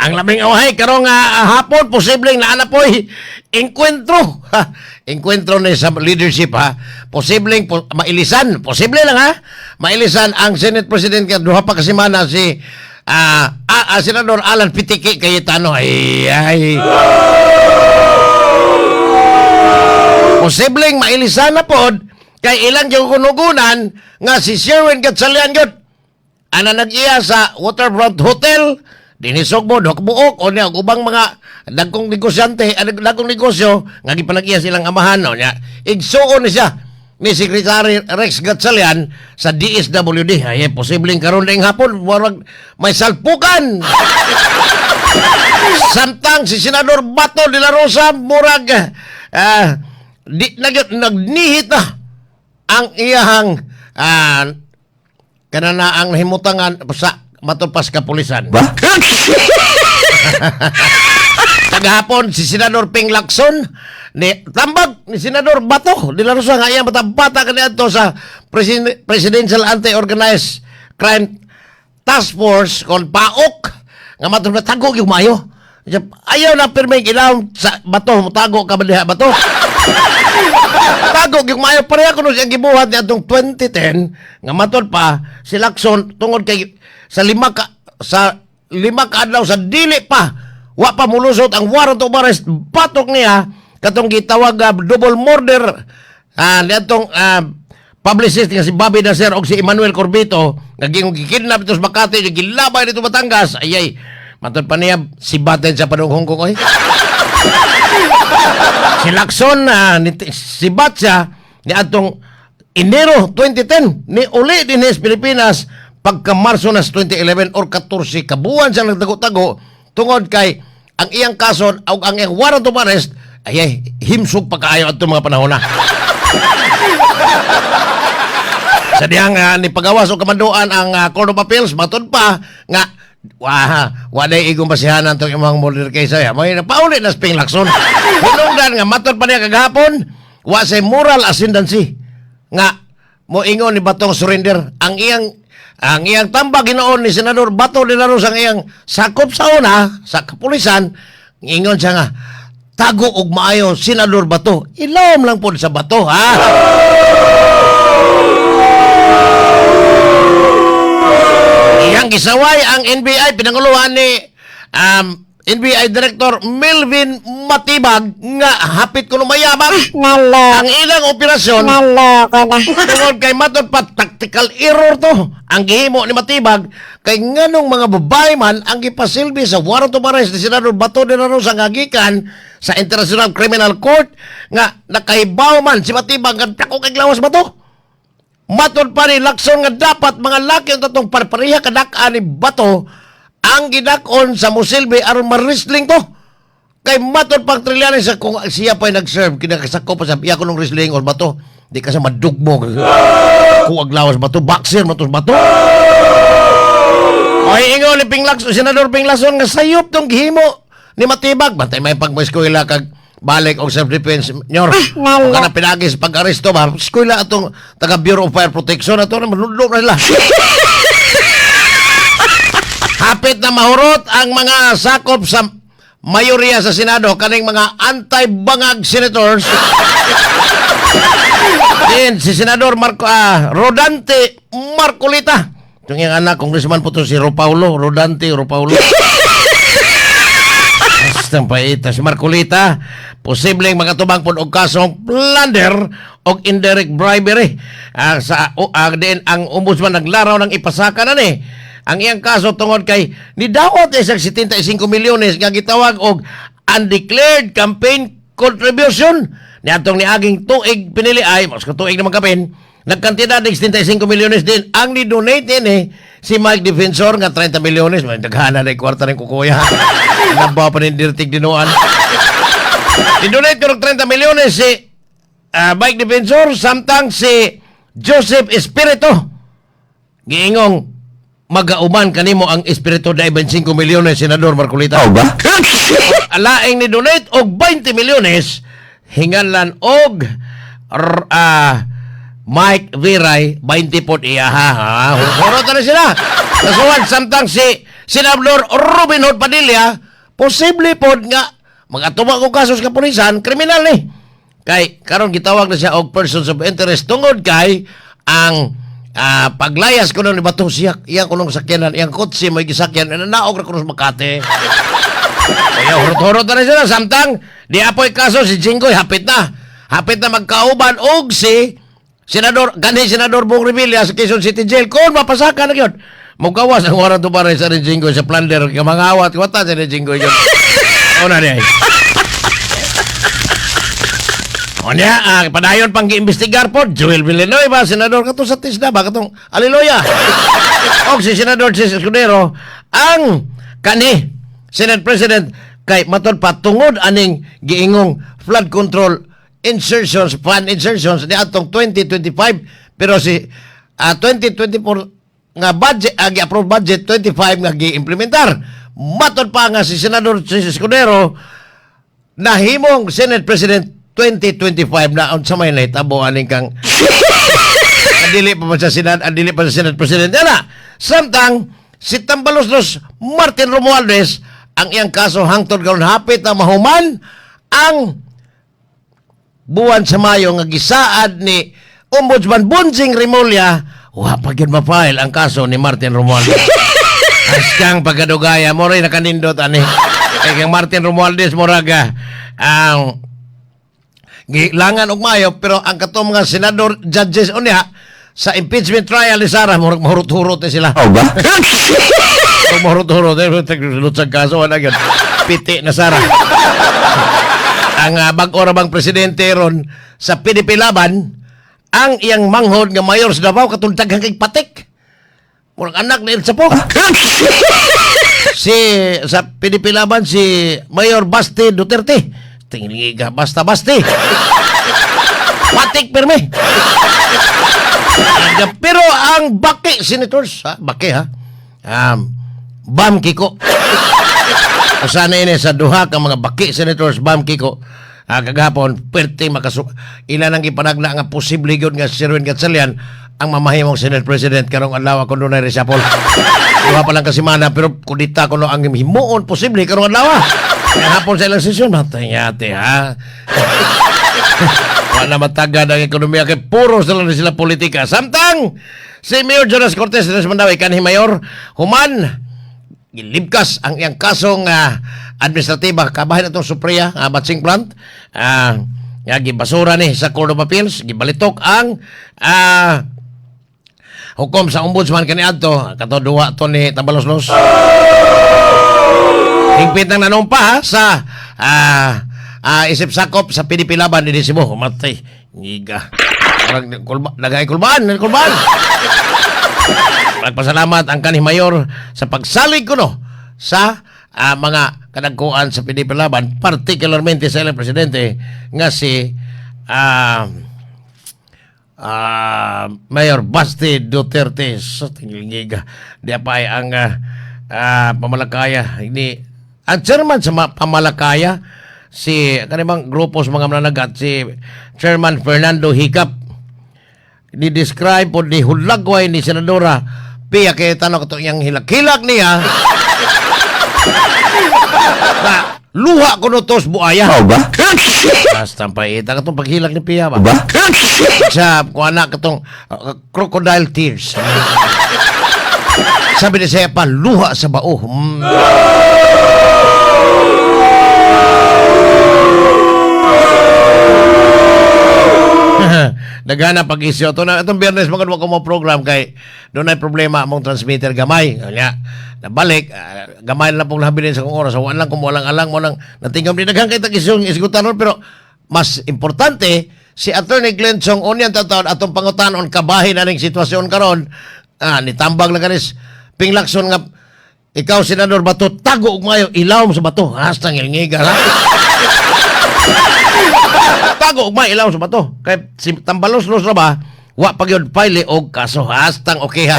Ang labing away karong hapon posibleng naana po'y enkwentro. Enkwentro ni sa leadership ha. Posibleng mailisan, posible lang ha. Mailisan ang Senate President duha pa ka semana si Senador Alan Pitiki Cayetano. Ay. Posibleng mailisan na pod kay ilang ginugunan nga si Sherwin Gatchalian gyud ana nag-iya sa Waterfront Hotel dinisog mo buok o niya ubang mga dagkong negosyante dagkong negosyo nga gipanag-iya silang amahan no nya igsuon ni siya ni Secretary Rex Gatchalian sa DSWD. Ay posibleng karon ding hapon warag may salpukan. Samtang si Senador Bato de la Rosa murag nagnihit na ang iyahang kanana ang himutangan sa matupas kapulisan. Ba? Kagahapon si Senador Ping Lacson ni tambag ni Senador Bato de la Rosa nga iya matabata kaniadto sa Presidential Anti-Organized Crime Task Force kon PAOK nga matod tago yung mayo. Ayaw na pirmeng ilaw sa Bato, tago ka ba diha Bato? Tago yung mayo pareha kuno siyang gibuhat ni atong 2010 nga matod pa si Lacson tungod kay sa lima ka adlaw sa dili pa wa pa mulusot ang warrant of arrest batok niya katong gitawag double murder niadtong publicist nga si Bobby Dacer og si Emmanuel Corbito nga gikidnap ito sa Makati gilabay dito Batangas ayay matod pa niya si Baten sa padung Hong Kong oy. Si Lacson si Batya ni atong Enero 2010 ni uli din sa Pilipinas pagka Marso nas 2011 or 14 kabuan siya nagtago-tago tungod kay ang iyang kaso o ang iyang warrant of arrest ay himsog pa kaayo at mga panahon na. Sa diyang ni pagawas o kamanduan ang Court of Appeals matod pa nga waday igong basihanan itong imong murder case ay may napauli na Ping Lacson. Hinungdan nga matod pa niya kagahapon wa say moral ascendancy nga mo ingon ni Batong surrender ang iyang tambag ginoon ni Senador Bato de la Rosa ang iyang sakop sa una sa kapulisan ingon siya nga tago og maayo Senador Bato ilom lang po sa Bato ha. Iyang gisaway ang NBI pinanguluhan ni NBI Director Melvin Matibag nga hapit kuno mayabang ang ilang operasyon tungod kay matod pa tactical error to ang gihimo ni Matibag kay nganong mga babae man ang gipasilbi sa warrant of arrest ni Senador Bato de la Rosa nga gikan sa International Criminal Court nga nakahibaw man si Matibag nga dako kay lawas Bato. Matod pa ni Lacson nga dapat mga laki ang tatong parpareha kadak-an ni Bato ang gidakon sa musilbi aron ma-wrestling to. Kay matod pang Trillanes sa kung siya pa'y nag-serve kinakasako pa sa iya ko ng wrestling or Bato. Di ka sa madugmo kung aglawas Bato. Boxer matos Bato. Ay ingon ni Ping Lacson, Senador Ping Lacson nga sayop tong gihimo ni Matibag. Bantay may pag-eskwela kag balik og self-defense nyor kana pinagis pag-aresto ba eskwela atong taga Bureau of Fire Protection ato na manudlo na sila. Hapit na mahurot ang mga sakop sa mayorya sa Senado kaning mga anti-bangag senators. Din si Senador Rodante Marcolita itong yung anak Congressman po to si Rodante Ropaulo. Paita si Marcolita posibleng makatubang pod og kasong plunder og indirect bribery din ang ombudsman naglaraw ng ipasaka na ni ang iyang kaso tungod kay nidawat isang 75 milyones nga gitawag og undeclared campaign contribution niadtong niaging tuig pinili ay mas tuig naman kapin nagkantidad ng 75 milyones din ang ni-donate ni si Mike Defensor nga 30 milyones may daghana na kwarta rin kukuya nabaw pa rin dirtig dinuan i-donate ko ng 30 milyones si Mike Defensor samtang si Joseph Espirito giingong mag-auman kanimo ang Espirito da 25 milyones Senador Marcolita ba? alaing ni donate og 20 milyones hinganlan og Mike Viray 20 pod iya ha. Hurot na sila. Kasuwan samtang si Senador Robin Hood Padilla, posible pod nga mag-atubang og kaso sa kapulisan, kriminal ni. Kay karon gitawag na siya og persons of interest tungod kay ang paglayas ko ni bato siya iyang kunong sakyanan, iyang kotse may gisakyan naog ra kuno sa Makati. Kaya hurot-hurot na rin sila. Samtang, di apoy kaso si Jinggoy, hapit na. Hapit na magkauban og si Senador Bong Revilla sa Quezon City Jail. Kung mapasaka na yun, magkawas ang warang tubaray sa rin Jinggoy sa plunder. Kamangawat, kawata sa rin Jinggoy yun. O na niya. O niya, padayon pang giimbestigar po, Joel Villanueva, Senador katong sa Tisda ba, katong Aliloya. O si Senador Cis Escudero, ang kani, Senate President, kay matod pa tungod aning giingong flood control insertions, fund insertions ni atong 2025, pero si 2024 nga budget, gi-approve budget 25 nga gi-implementar. Matod pa nga si Senador Cis Escudero nahimong Senate President 2025 na on sa may nahitabo aning kang adili pa sa Senate President na. Samtang si Tambaloslos Martin Romualdez ang iyang kaso hangtod karon hapit na mahuman ang buwan sa Mayo nga gisaad ni Ombudsman Bunjing Rimulya, wa pa gyud ma-file ang kaso ni Martin Romualdez. Askang pagkadugaya mo rin nakanindot ani. Kay kang Martin Romualdez moraga ang gilangan og Mayo, pero ang katong mga senador judges unya sa impeachment trial ni Sara mahurot-hurot sila. Oh ba? Mahurot-hurot lutsag kaso na gyud. Piti na Sara. Ang bag-o ra bang presidente ron sa PDP Laban, ang iyang manghod nga mayor sa Davao katong daghang kay patik. Murag anak ni Elsa po. Si sa PDP Laban si Mayor Basti Duterte. Tingin ka basta-basti. Patik pirmi. Pero ang baki senators, baki ha. Bam Kiko. Usana ini sa duha ka mga baki senators Bam Kiko. Kagahapon perti ilan ang ipanagna nga posible gyud nga si Erwin Gatchalian ang mamahimong Senate President karong adlaw kun dunay reshuffle. Duha pa lang ka semana pero kudita kuno ang himuon posible karong adlaw. Kaya hapon sa ilang sesyon matayate ha. Wala matagad ang ekonomiya kay puro sila politika. Samtang si Mayor Jonas Cortez Mandawi kanhi mayor human gilibkas ang iyang kasong administratiba kabahin atong Supriya batching plant nga gibasura ni sa Court of Appeals, gibalitok ang hukom sa ombudsman kaniadto kato duwa to ni Tambaloslos. Higpit nang nanumpa ha, sa isip sakop sa PDP Laban ni Cebu. Matay. Ngiga. Nagay kulbaan. Nagpasalamat ang kanhi mayor sa pagsalig kuno sa mga kadagkuan sa PDP Laban, particularmente sa ilang presidente nga si Mayor Basti Duterte. So, tingiga. Di apay ang pamalakaya. Ini ang chairman sa pamalakaya si kanibang grupo sa mga mananagat si Chairman Fernando Hicap ni-describe po ni hulagway ni Senadora Pia kay tanong ito yung hilak-hilak niya na luha ko no tos buaya. Oh ba? Basta pa ita katong paghilak ni Pia ba? Ba? Sa kung anak katong crocodile tears. Sabi ni siya pa, luha sa bao. Nagana pag-isyo. Itong Biyernes, magandang ko mo program kay doon ay problema among transmitter gamay. Nga, nabalik, gamay na pong nabilin sa kong oras. So, walang kumuwalang-alang mo lang natingam din. Naghang kay tag-isyong isgutan pero mas importante, si Attorney Glenn Chong Onyan Tataon atong pangutanon kabahin aning sitwasyon karon nitambag na kanis pinglakson nga ikaw Senador Bato tago og mayo ilawom sa bato hasta ngilngiga ha. Tago og mayo ilawom sa bato kay si Tambaloslos ra ba wa pagyud file og kaso hastang okay ha.